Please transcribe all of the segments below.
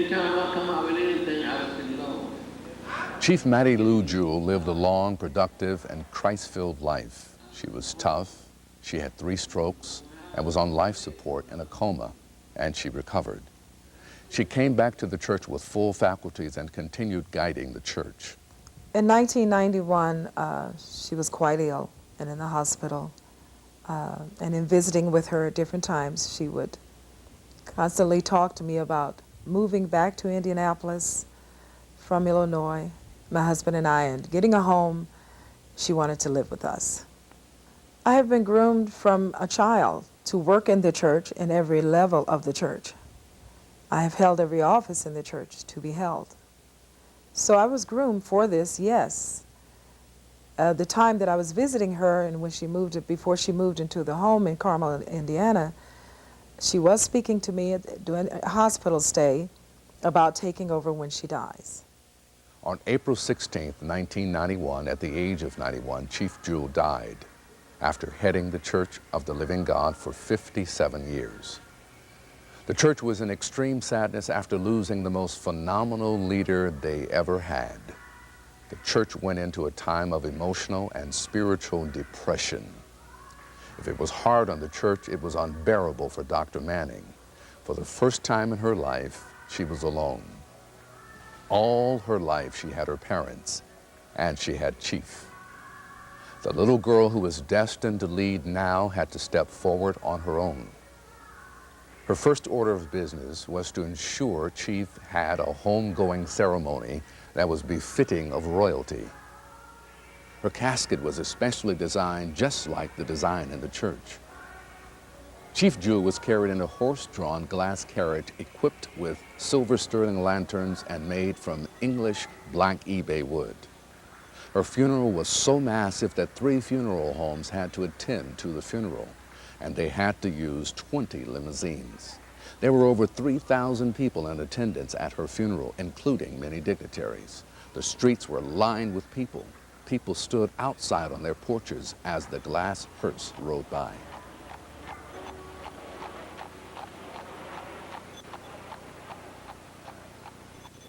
anytime I come out with anything, I say, Lord. Chief Mattie Lou Jewell lived a long, productive, and Christ-filled life. She was tough, she had 3 strokes, and was on life support in a coma, and she recovered. She came back to the church with full faculties and continued guiding the church. In 1991, she was quite ill and in the hospital. And in visiting with her at different times, she would constantly talk to me about moving back to Indianapolis from Illinois, my husband and I, and getting a home. She wanted to live with us. I have been groomed from a child to work in the church in every level of the church. I have held every office in the church to be held. So I was groomed for this, yes. The time that I was visiting her and when she moved, before she moved into the home in Carmel, Indiana, she was speaking to me during a hospital stay about taking over when she dies. On April 16, 1991, at the age of 91, Chief Jewell died after heading the Church of the Living God for 57 years. The church was in extreme sadness after losing the most phenomenal leader they ever had. The church went into a time of emotional and spiritual depression. If it was hard on the church, it was unbearable for Dr. Manning. For the first time in her life, she was alone. All her life, she had her parents, and she had Chief. The little girl who was destined to lead now had to step forward on her own. Her first order of business was to ensure Chief had a homegoing ceremony that was befitting of royalty. Her casket was especially designed just like the design in the church. Chief Jewell was carried in a horse-drawn glass carriage equipped with silver sterling lanterns and made from English black ebay wood. Her funeral was so massive that 3 funeral homes had to attend to the funeral, and they had to use 20 limousines. There were over 3,000 people in attendance at her funeral, including many dignitaries. The streets were lined with people. People stood outside on their porches as the glass hearse rode by.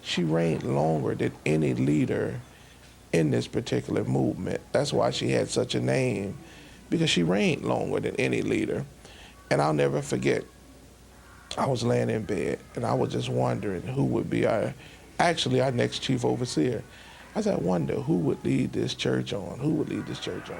She reigned longer than any leader in this particular movement. That's why she had such a name, because she reigned longer than any leader. And I'll never forget, I was laying in bed and I was just wondering who would be our next chief overseer. I said, I wonder who would lead this church on, who would lead this church on.